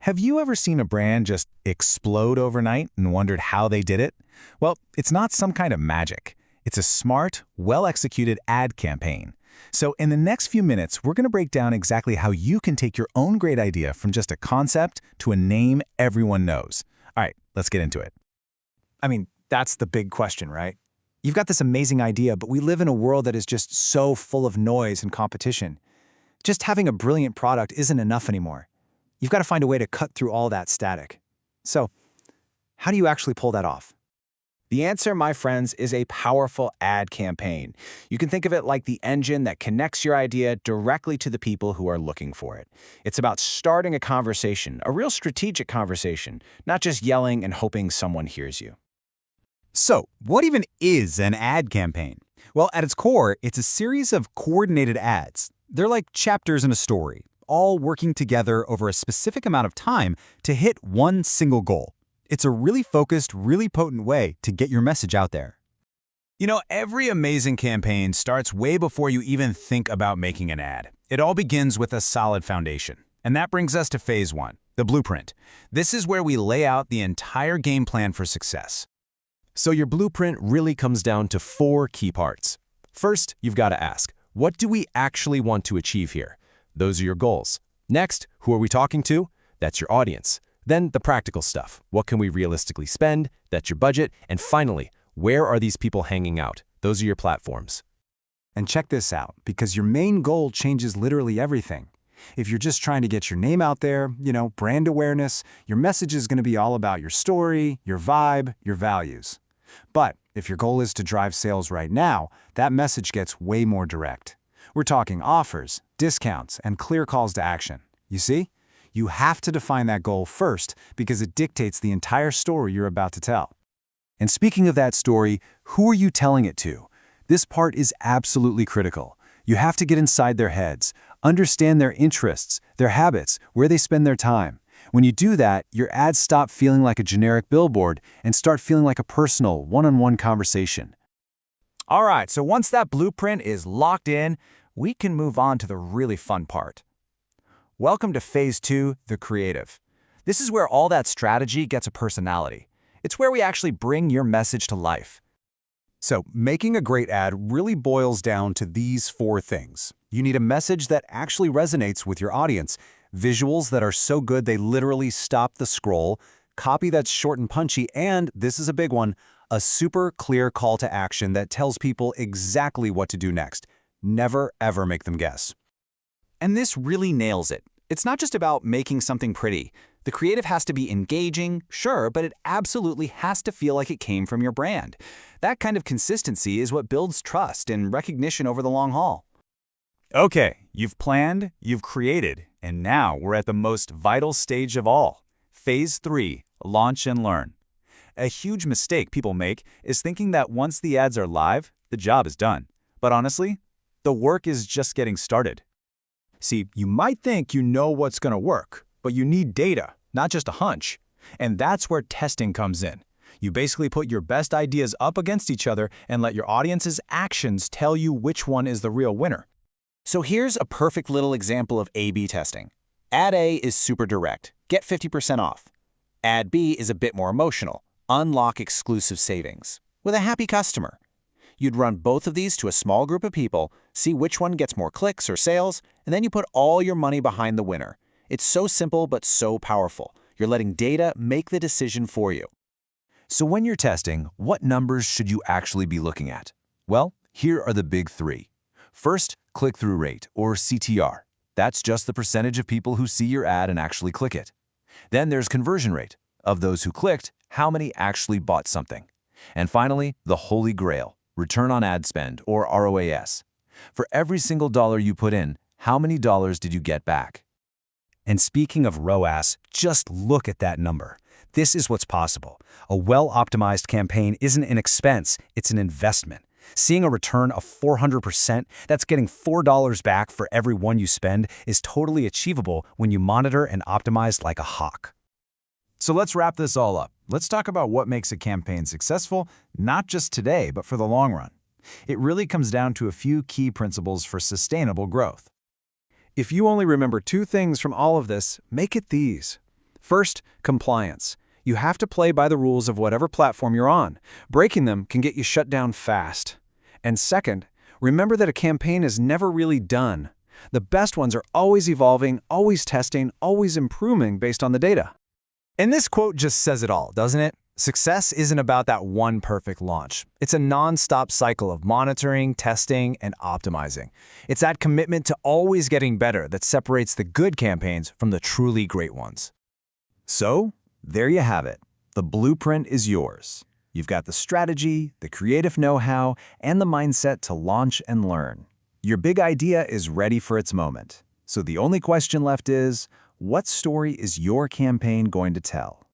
Have you ever seen a brand just explode overnight and wondered how they did it? Well, it's not some kind of magic. It's a smart, well-executed ad campaign. So in the next few minutes, we're going to break down exactly how you can take your own great idea from just a concept to a name everyone knows. All right, let's get into it. I mean, that's the big question, right? You've got this amazing idea, but we live in a world that is just so full of noise and competition. Just having a brilliant product isn't enough anymore. You've got to find a way to cut through all that static. So, how do you actually pull that off? The answer, my friends, is a powerful ad campaign. You can think of it like the engine that connects your idea directly to the people who are looking for it. It's about starting a conversation, a real strategic conversation, not just yelling and hoping someone hears you. So, what even is an ad campaign? Well, at its core, it's a series of coordinated ads. They're like chapters in a story, all working together over a specific amount of time to hit one single goal. It's a really focused, really potent way to get your message out there. You know, every amazing campaign starts way before you even think about making an ad. It all begins with a solid foundation. And that brings us to phase one, the blueprint. This is where we lay out the entire game plan for success. So your blueprint really comes down to 4 key parts. First, you've got to ask, what do we actually want to achieve here? Those are your goals. Next, who are we talking to? That's your audience. Then the practical stuff. What can we realistically spend? That's your budget. And finally, where are these people hanging out? Those are your platforms. And check this out, because your main goal changes literally everything. If you're just trying to get your name out there, brand awareness, your message is going to be all about your story, your vibe, your values. But if your goal is to drive sales right now, that message gets way more direct. We're talking offers, discounts, and clear calls to action. You see? You have to define that goal first because it dictates the entire story you're about to tell. And speaking of that story, who are you telling it to? This part is absolutely critical. You have to get inside their heads, understand their interests, their habits, where they spend their time. When you do that, your ads stop feeling like a generic billboard and start feeling like a personal, one-on-one conversation. All right, so once that blueprint is locked in, we can move on to the really fun part. Welcome to Phase 2, the creative. This is where all that strategy gets a personality. It's where we actually bring your message to life. So, making a great ad really boils down to these 4 things. You need a message that actually resonates with your audience, visuals that are so good they literally stop the scroll, copy that's short and punchy, and, this is a big one, a super clear call to action that tells people exactly what to do next. Never, ever make them guess. And this really nails it. It's not just about making something pretty. The creative has to be engaging, sure, but it absolutely has to feel like it came from your brand. That kind of consistency is what builds trust and recognition over the long haul. Okay, you've planned, you've created, and now we're at the most vital stage of all. Phase 3, launch and learn. A huge mistake people make is thinking that once the ads are live, the job is done. But honestly, the work is just getting started. See, you might think you know what's going to work, but you need data, not just a hunch. And that's where testing comes in. You basically put your best ideas up against each other and let your audience's actions tell you which one is the real winner. So here's a perfect little example of A/B testing. Ad A is super direct, get 50% off. Ad B is a bit more emotional, unlock exclusive savings, with a happy customer. You'd run both of these to a small group of people, see which one gets more clicks or sales, and then you put all your money behind the winner. It's so simple but so powerful. You're letting data make the decision for you. So when you're testing, what numbers should you actually be looking at? Well, here are the big 3. First, click-through rate, or CTR. That's just the percentage of people who see your ad and actually click it. Then there's conversion rate. Of those who clicked, how many actually bought something? And finally, the holy grail, return on ad spend, or ROAS. For every single dollar you put in, how many dollars did you get back? And speaking of ROAS, just look at that number. This is what's possible. A well-optimized campaign isn't an expense, it's an investment. Seeing a return of 400%, that's getting $4 back for every one you spend, is totally achievable when you monitor and optimize like a hawk. So let's wrap this all up. Let's talk about what makes a campaign successful, not just today, but for the long run. It really comes down to a few key principles for sustainable growth. If you only remember 2 things from all of this, make it these. First, compliance. You have to play by the rules of whatever platform you're on. Breaking them can get you shut down fast. And second, remember that a campaign is never really done. The best ones are always evolving, always testing, always improving based on the data. And this quote just says it all, doesn't it? Success isn't about that one perfect launch. It's a non-stop cycle of monitoring, testing, and optimizing. It's that commitment to always getting better that separates the good campaigns from the truly great ones. So, there you have it. The blueprint is yours. You've got the strategy, the creative know-how, and the mindset to launch and learn. Your big idea is ready for its moment. So the only question left is, what story is your campaign going to tell?